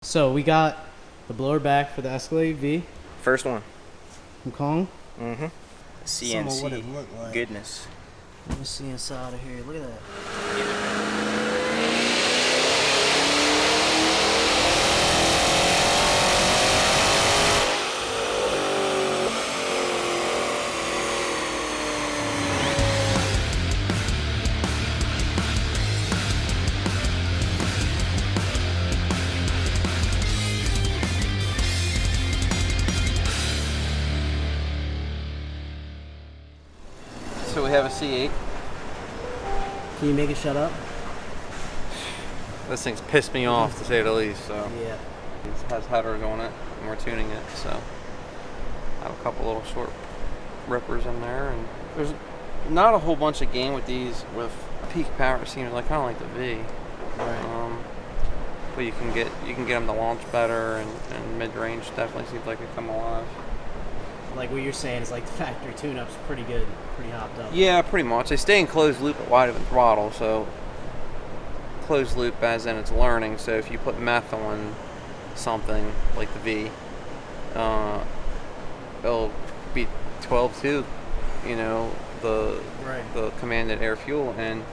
So we got the blower back for the Escalade V First one. from Kong. Mm-hmm. Some of what it CNC looked like. goodness. Let me see inside of here. Look at that. So we have a C8. Can you make it shut up? This thing's pissed me off to say the least. So Yeah. it has headers on it, and we're tuning it. So I have a couple little short rippers in there, and there's not a whole bunch of game with these with peak power. It seems like kind of like the V. Right. But you can get them to launch better, and mid range definitely seems like they come alive. Like what you're saying is like the factory tune-up's pretty good, pretty hopped up. Yeah, pretty much. They stay in closed loop at wide open throttle, so closed loop as in it's learning. So if you put meth on something like the V, it'll be 12.2, you know, the commanded air fuel, and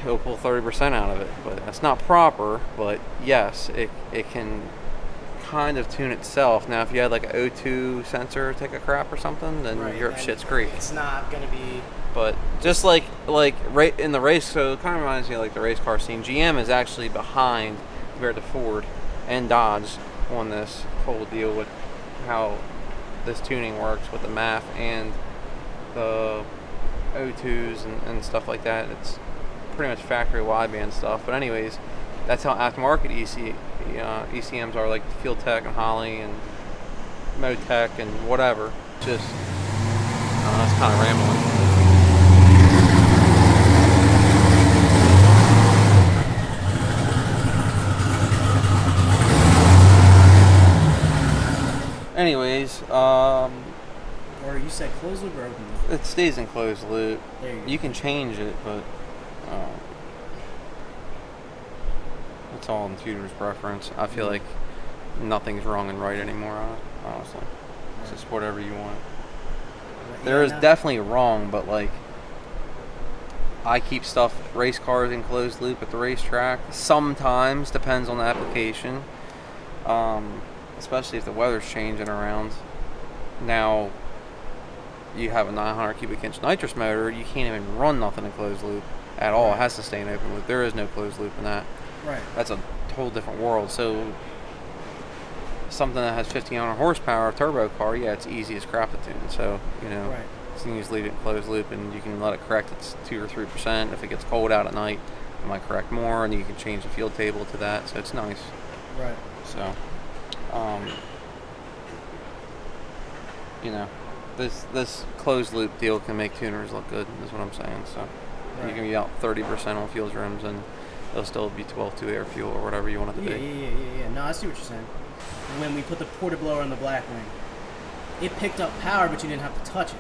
it'll pull 30% out of it. But that's not proper. But yes, it can kind of tune itself. Now if you had like an O2 sensor take a crap or something, then you're up shit's creek. It's not gonna be. But just like right in the race, so it kind of reminds me of like the race car scene. GM is actually behind compared to Ford and Dodge on this whole deal with how this tuning works with the MAF and the O2s and stuff like that. It's pretty much factory wideband stuff. But anyways, that's how aftermarket ECMs are, like Field Tech and Holly and Motec and whatever. Just, that's kind of rambling. Anyways, Or you said closed loop or open loop? it stays in closed loop. There you go. You can change it, but it's all in tutor's preference. I feel like nothing's wrong and right anymore on it, honestly. It's just whatever you want. There is definitely wrong, but like I keep race cars in closed loop at the racetrack. Sometimes, depends on the application. Especially if the weather's changing around. Now you have a 900 cubic inch nitrous motor, you can't even run nothing in closed loop at all. It has to stay in open loop. There is no closed loop in that. Right. That's a whole different world. So something that has 1500 horsepower, a turbo car, yeah, it's easy as crap to tune. So, you know, so you just leave it in closed loop and you can let it correct its 2 or 3%. If it gets cold out at night, it might correct more, and you can change the field table to that. So it's nice. Right. So, you know, this closed loop deal can make tuners look good, is what I'm saying. So you can be out 30% on fuel rims, and it'll still be 12.2 air fuel or whatever you want it to be. Yeah. No, I see what you're saying. When we put the porta blower on the Blackwing, it picked up power, but you didn't have to touch it.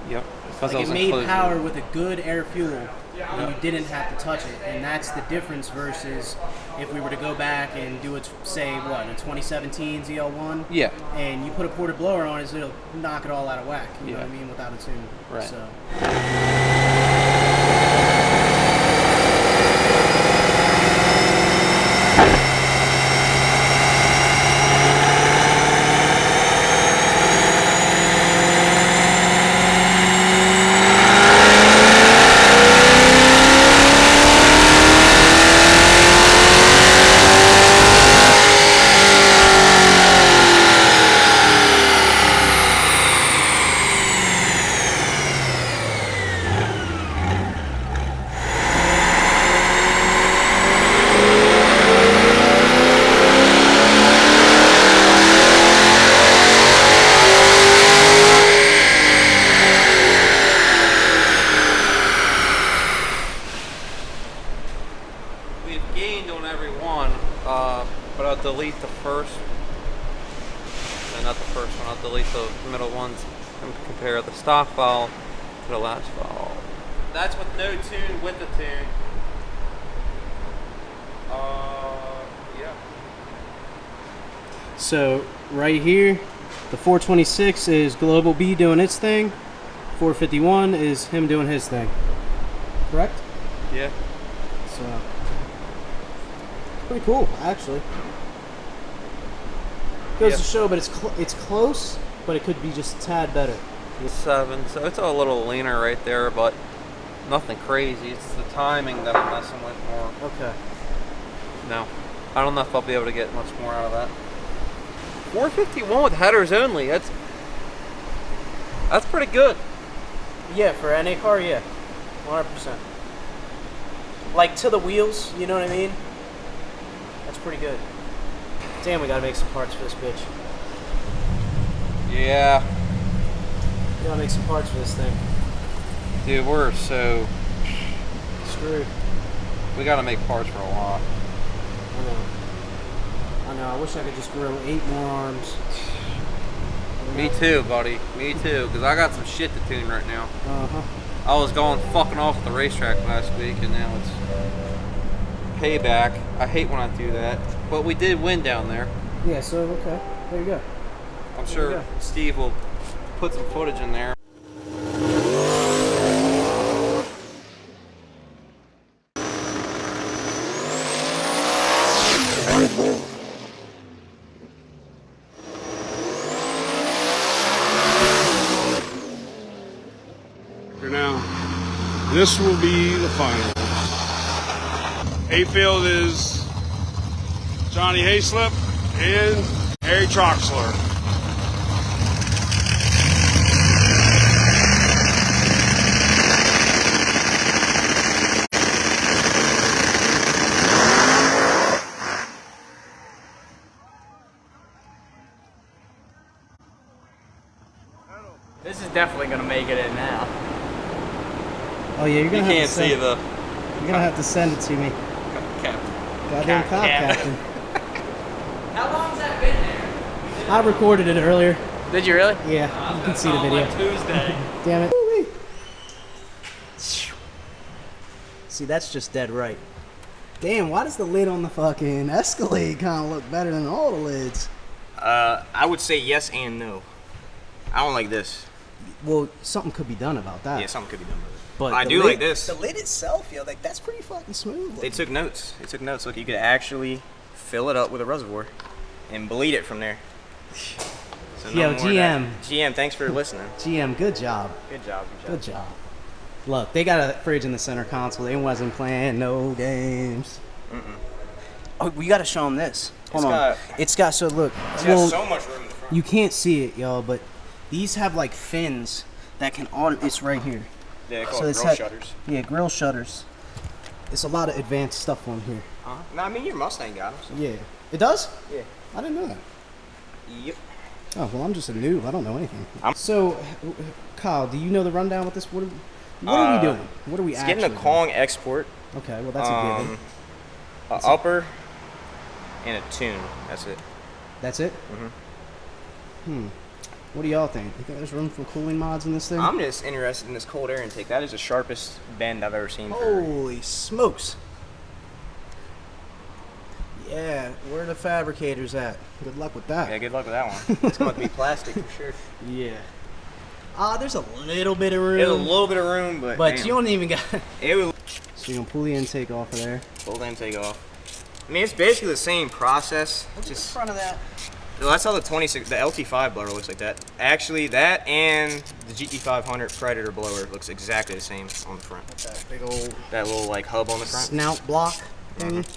Yep. Like it made power with a good air fuel, and you didn't have to touch it. And that's the difference versus if we were to go back and do it, say, what, a 2017 ZL1? Yeah. And you put a porta blower on it, so it'll knock it all out of whack, you know what I mean, without a tune. Right. So. We've gained on every one, but I'll delete the first, and not the first one, I'll delete the middle ones and compare the stock file to the last file. That's with no tune, with the tune. Yeah. So right here, the 426 is Global B doing its thing. 451 is him doing his thing. Correct? Yeah. So pretty cool, actually. Goes to show, but it's close, but it could be just a tad better. 7, so it's a little leaner right there, but nothing crazy. It's the timing that I'm messing with more. Okay. No, I don't know if I'll be able to get much more out of that. 451 with headers only. That's pretty good. Yeah, for NA car, yeah, 100%. Like to the wheels, you know what I mean? That's pretty good. Damn, we gotta make some parts for this bitch. Yeah. We gotta make some parts for this thing. Dude, we're so Screwed. we gotta make parts for a lot. I know. I wish I could just grow 8 more arms. Me too, buddy. Me too, because I got some shit to tune right now. Uh-huh. I was going fucking off at the racetrack last week, and now it's payback. I hate when I do that, but we did win down there. Yeah, so, okay. There you go. I'm sure Steve will put some footage in there. For now, this will be the final. Hayfield is Johnny Hayslip and Harry Troxler. This is definitely gonna make it in now. Oh, yeah, you're You gonna can't see the You're gonna have to send it to me. cap. Goddamn cop captain. How long's that been there? I recorded it earlier. Did you really? Yeah, you can see the video. Like Tuesday. Damn it. Woo-wee. See, that's just dead right. Damn, why does the lid on the fucking Escalade kind of look better than all the lids? I would say yes and no. I don't like this. Well, something could be done about that. Yeah, something could be done with it. But I the do lid- like this. The lid itself, yo, like that's pretty fucking smooth. They took notes. They took notes. Look, you could actually fill it up with a reservoir and bleed it from there. So no Yo, more of that. GM. GM, thanks for listening. GM, good job. Good job. Good job. Look, they got a fridge in the center console. They wasn't playing no games. Oh, we gotta show them this. Hold on. It's got so look. It's well, got so much room in the front. you can't see it, y'all, but these have like fins that can auto. It's right here. Yeah, they call So it it's grill had- shutters. Yeah, grill shutters. It's a lot of advanced stuff on here. No, I mean your Mustang got them. So. Yeah. It does? Yeah. I didn't know that. Yep. Oh, well, I'm just a noob. I don't know anything. I'm- So, Kyle, do you know the rundown with this? What are we doing? What are we It's actually getting a Kong export, doing? Okay, well, that's a given. a upper, and a tune. That's it. That's it? What do y'all think? You think there's room for cooling mods in this thing? I'm just interested in this cold air intake. That is the sharpest bend I've ever seen. Holy smokes. Yeah, where are the fabricators at? Good luck with that. Yeah, good luck with that one. It's going to be plastic for sure. Yeah. There's a little bit of room. There's a little bit of room, but But damn. you don't even got... It would So you're going to pull the intake off of there. pull the intake off. I mean, it's basically the same process. Look at the Just front of that. well, that's how the LT5 blower looks like that. Actually, that and the GT500 Predator blower looks exactly the same on the front. That big old That little like hub on the front. snout block.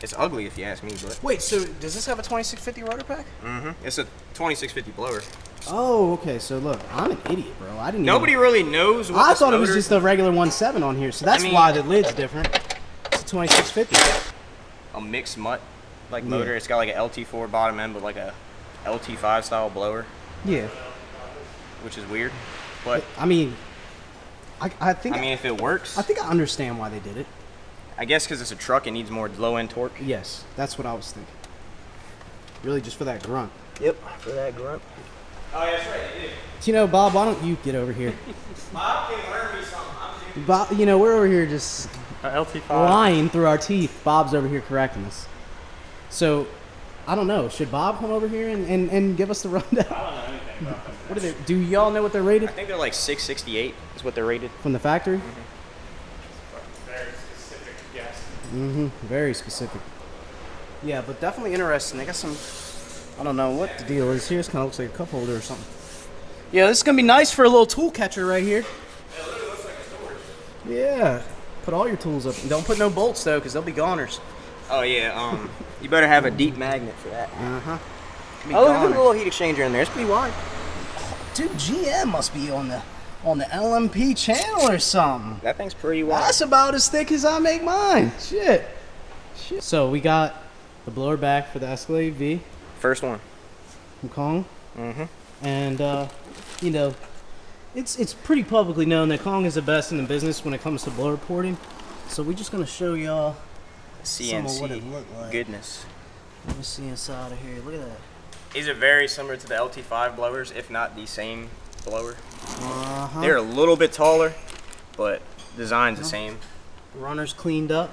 It's ugly if you ask me, but Wait, so does this have a 2650 rotor pack? it's a 2650 blower. Oh, okay. So look, I'm an idiot, bro. I didn't. Nobody Even, really knows what I this thought it was motor- just a regular 1.7 on here, so that's mean- why the lid's different. It's a 2650. a mixed mutt like motor. It's got like an LT4 bottom end, but like a LT5 style blower, Yeah. which is weird. But I mean, I think I mean, if it works, I think I understand why they did it. I guess because it's a truck, it needs more low end torque. Yes, that's what I was thinking. Really, just for that grunt. Yep, for that grunt. Oh, yeah, that's right. It is. You know, Bob, why don't you get over here? Bob can learn me something. Bob, you know, we're over here just LT5. lying through our teeth. Bob's over here correcting us. So, I don't know. Should Bob come over here and give us the rundown? I don't know anything about them. What are they? Do y'all know what they're rated I think they're like 668 is what they're rated. from the factory? Very specific guess. Very specific. Yeah, but definitely interesting. They got some. I don't know what the deal is here. This kind of looks like a cup holder or something. Yeah, this is gonna be nice for a little tool catcher right here. Yeah, it literally looks like a storage. Yeah, put all your tools up. Don't put no bolts though, because they'll be goners. Oh yeah, you better have a deep magnet for that. Oh, Look at the little heat exchanger in there. It's pretty wide. Dude, GM must be on the LMP channel or something. That thing's pretty wide. That's about as thick as I make mine. Shit. So we got the blower back for the Escalade V First one. from Kong. And you know, it's pretty publicly known that Kong is the best in the business when it comes to blower porting. So we're just gonna show y'all some of what it CNC looked like. goodness. Let me see inside of here. Look at that. These are very similar to the LT5 blowers, if not the same blower. Uh-huh. They're a little bit taller, but design's the same. Runner's cleaned up.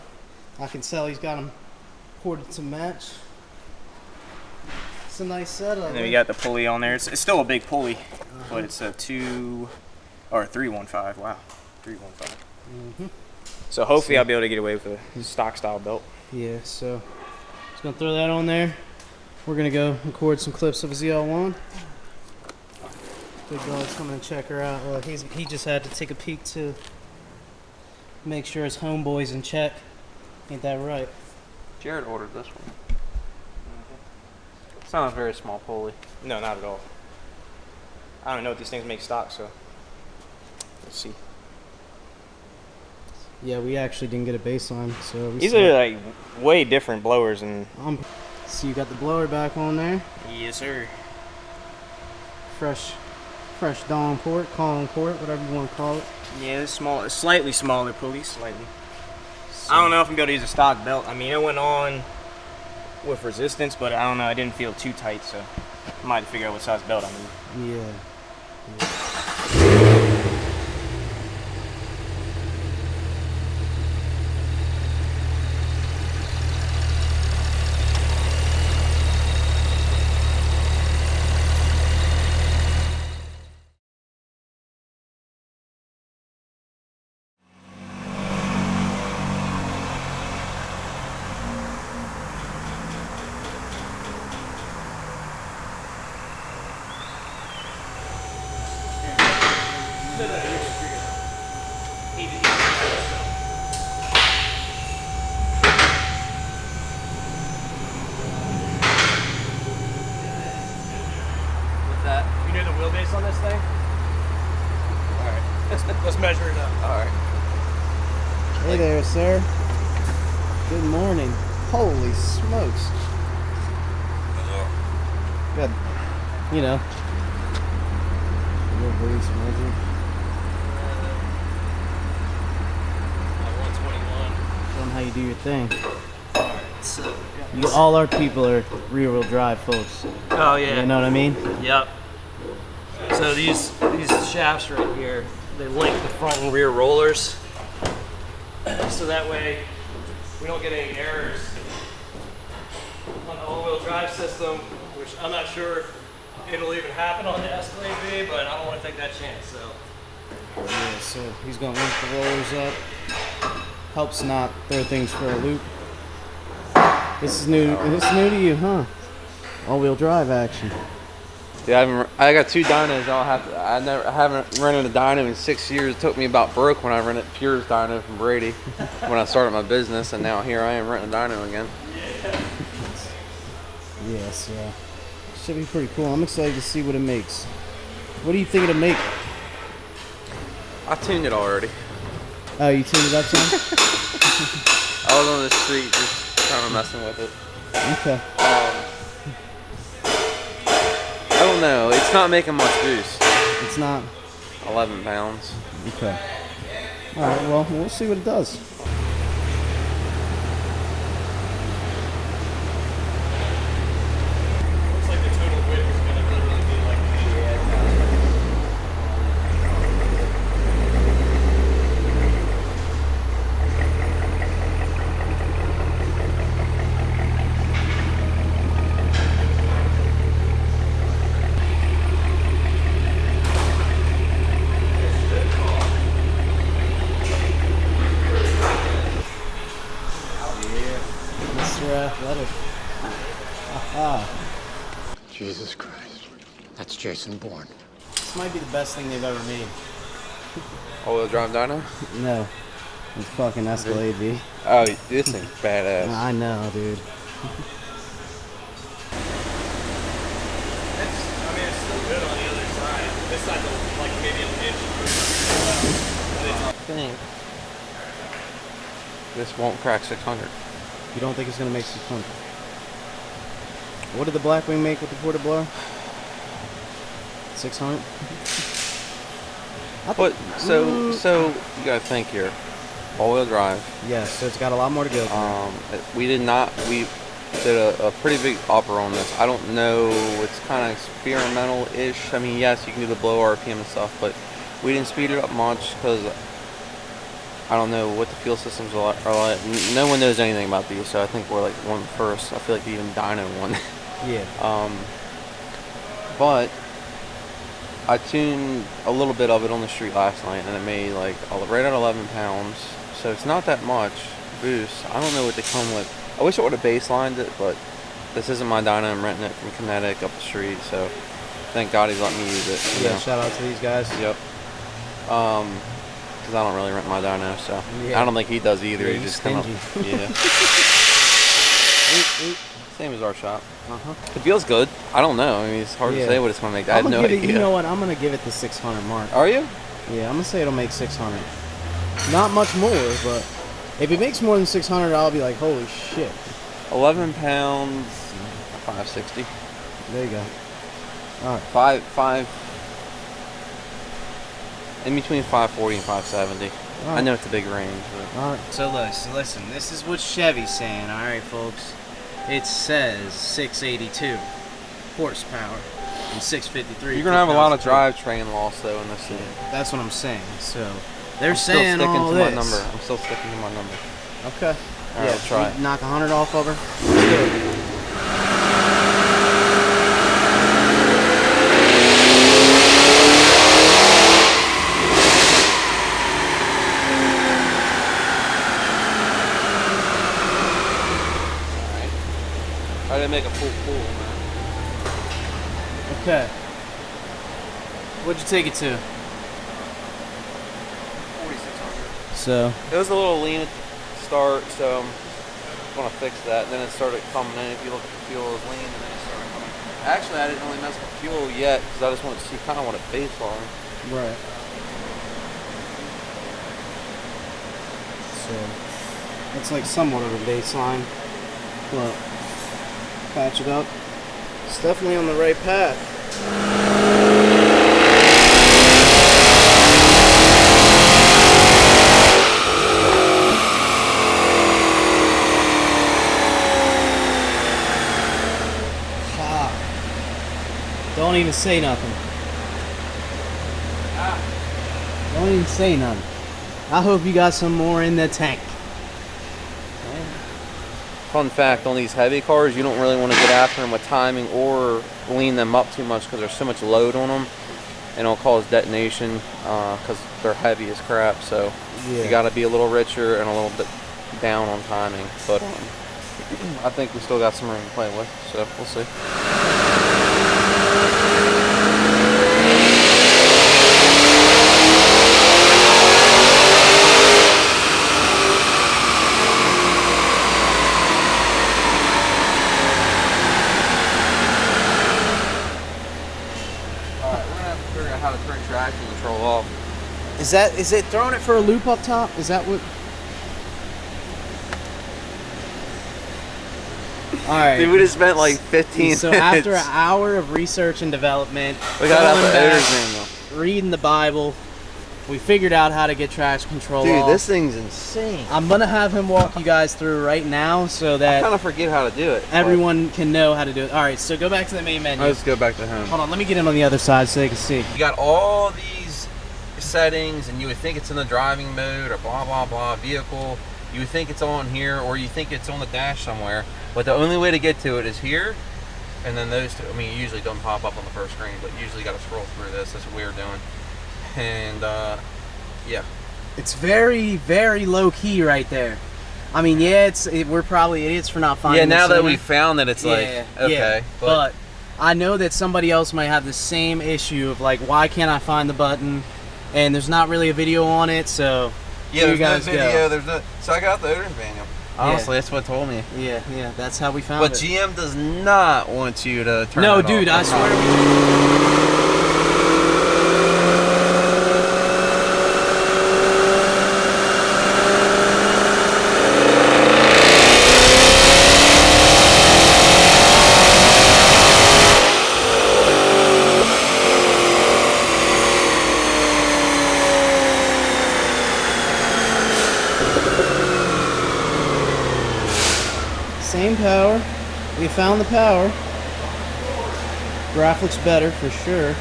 I can tell he's got them ported to match. It's a nice setup. And then we got the pulley on there. It's still a big pulley, but it's a 315. Wow, 315. So hopefully I'll be able to get away with a stock style belt. Yeah, so just gonna throw that on there. We're gonna go record some clips of a ZL1. Big dog's coming to check her out. Well, he just had to take a peek to make sure his homeboy's in check. Ain't that right? Jared ordered this one. It's not a very small pulley. No, not at all. I don't know if these things make stock, so let's see. Yeah, we actually didn't get a baseline, so we These saw- are like way different blowers and So you got the blower back on there. yes sir. Fresh Dawn port, Kong port, whatever you want to call it. Yeah, it's small, slightly smaller pulley, slightly. I don't know if I'm gonna use a stock belt. I mean, it went on with resistance, but I don't know. I didn't feel too tight, so I might figure out what size belt I need. Yeah. With that. You know the wheelbase on this thing? Alright. Let's measure it up. Alright. Hey there, sir. Good morning. Holy smokes. Good. You know. A little boost measure. 121. Show them how you do your thing. So, All our people are rear-wheel drive folks. oh yeah. You know what I mean? Yep. So these shafts right here, they link the front and rear rollers. So that way we don't get any errors on the all-wheel drive system, which I'm not sure if it'll even happen on the Escalade V, but I don't want to take that chance. So Yeah, so he's gonna link the rollers up. Helps not throw things for a loop. This is new to you, huh? All-wheel drive action. Yeah, I got 2 dynos. I haven't rented a dyno in 6 years. It took me about broke when I rented Pure's dyno from Brady when I started my business, and now here I am renting a dyno again. Yeah, so should be pretty cool. I'm excited to see what it makes. What do you think it'll make? I tuned it already. Oh, you tuned it up some? I was on the street just kind of messing with it. Okay. I don't know. It's not making much boost. It's not. 11 pounds. Okay. All right. Well, we'll see what it does. Looks like the total width is going to literally be like Jesus Christ. That's Jason Bourne. This might be the best thing they've ever made. All-wheel drive dyno? No. It's fucking Escalade, V. Oh, this thing's badass. I know, dude. It's still good on the other side. This side's like maybe an inch I think this won't crack 600. You don't think it's gonna make 600? What did the Blackwing make with the porta blower? 600. But so you gotta think here. All-wheel drive. Yes, so it's got a lot more to go. We did a pretty big upper on this. I don't know. It's kind of experimental-ish. I mean, yes, you can do the blow RPM and stuff, but we didn't speed it up much because I don't know what the fuel systems are like. No one knows anything about these, so I think we're like one of the first. I feel like even dyno one. Yeah. But I tuned a little bit of it on the street last night, and it made like right at 11 pounds. So it's not that much boost. I don't know what they come with. I wish I would have baselined it, but this isn't my dyno. I'm renting it from Kinetic up the street, so thank God he's letting me use it. Yeah, shout out to these guys. Yep. Because I don't really rent my dyno, so yeah. I don't think he does either. Yeah, He just kind of, yeah. Same as our shop. It feels good. I don't know. I mean, it's hard to say what it's going to make. I have no idea. You know what? I'm going to give it the 600 mark. Are you? Yeah, I'm going to say it'll make 600. Not much more, but if it makes more than 600, I'll be like, holy shit. 11 pounds, 560. There you go. All right. Five. In between 540 and 570. Right. I know it's a big range. But. All right. So listen, this is what Chevy's saying. All right, folks. It says 682 horsepower and 653. You're gonna have a lot of drivetrain loss though in this thing. That's what I'm saying. So they're I'm saying still sticking all to this. my number. I'm still sticking to my number. Okay. All right, let's try it. Knock 100 off of her. Let's do it. I didn't make a full pull, man. Okay. What'd you take it to? 4,600. So. It was a little lean at the start, so I'm gonna fix that. Then it started coming in. If you look at the fuel, it was lean, and then it started coming. Actually, I didn't really mess with fuel yet because I just wanted to see kind of what it baseline. Right. So it's like somewhat of a baseline, but patch it up. It's definitely on the right path. Don't even say nothing. Don't even say nothing. I hope you got some more in the tank. Fun fact, on these heavy cars, you don't really want to get after them with timing or lean them up too much because there's so much load on them and it'll cause detonation because they're heavy as crap. So you got to be a little richer and a little bit down on timing. But I think we still got some room to play with, so we'll see. How to turn traction control off. Is it throwing it for a loop up top? Is that what? All right. Dude, we just spent like 15 So minutes. after an hour of research and development, We got out going the back, owner's manual. reading the Bible, we figured out how to get traction control Dude, off. this thing's insane. I'm gonna have him walk you guys through right now so I that kind of forget how to do it. everyone can know how to do it. All right, so go back to the main menu. Let's go back to home. Hold on, let me get in on the other side so they can see. You got all these settings, and you would think it's in the driving mode or blah blah blah vehicle. You would think it's on here, or you think it's on the dash somewhere. But the only way to get to it is here, and then those two. I mean, you usually don't pop up on the first screen, but you usually got to scroll through this. That's what we're doing. And yeah, It's very, very low key right there. I mean, yeah, we're probably idiots for not finding. Yeah, now it that sooner. we found it, it's like okay, but I know that somebody else might have the same issue of like, why can't I find the button? And there's not really a video on it, so yeah, here there's you no guys video. go. There's no. So I got the owner's manual. Honestly, that's what told me. Yeah, that's how we found But it. GM does not want you to turn. No, it dude, off. I swear. Same power. We found the power. Graph looks better for sure.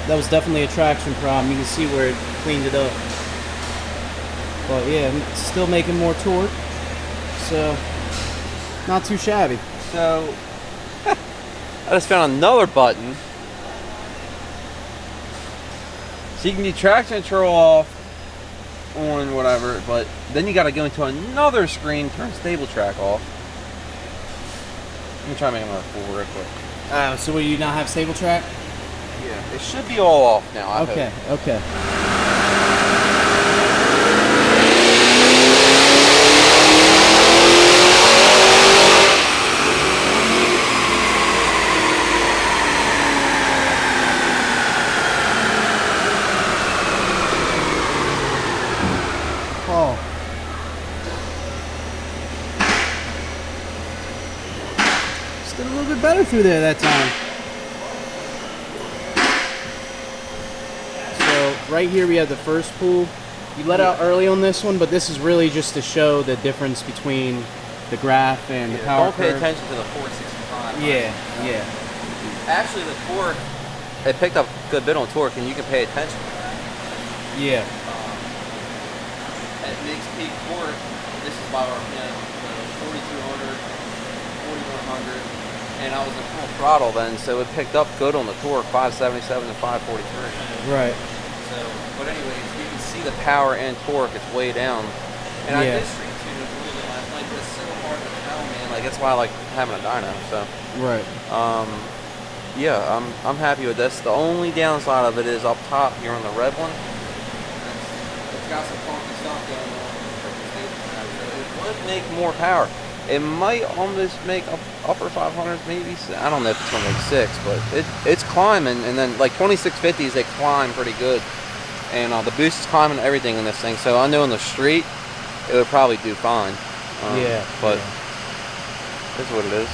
That was definitely a traction problem. You can see where it cleaned it up. But yeah, it's still making more torque. So, not too shabby. So I just found another button. So you can do traction control off on whatever, but then you got to go into another screen, turn stable track off. Let me try making another pull real quick. So will you not have stable track? Yeah, it should be all off now. I hope. Okay. Oh. Just did a little bit better through there that time. So right here we have the first pull. You let out early on this one, but this is really just to show the difference between the graph and the power Don't pay curve. attention to the 465. Yeah. Actually, the torque, it picked up a good bit on torque, and you can pay attention. Yeah. At mixed peak torque, this is by RPM, so 4,200, 4,100, and I was in full throttle then, so it picked up good on the torque, 577 to 543. Right. So, but anyways, you can see the power and torque, it's way down. And I Yeah. did street tune it really last night, but it's so hard to tell, man. Like, that's why I like having a dyno, so. Right. Yeah, I'm happy with this. The only downside of it is up top here on the red one. It's got some funky stuff going on. So it would make more power. It might almost make upper 500s, maybe. I don't know if it's gonna make 6, but it's climbing. And then like 2650s, they climb pretty good. And the boost is climbing everything in this thing. So I know on the street, it would probably do fine. Yeah. But it's what it is.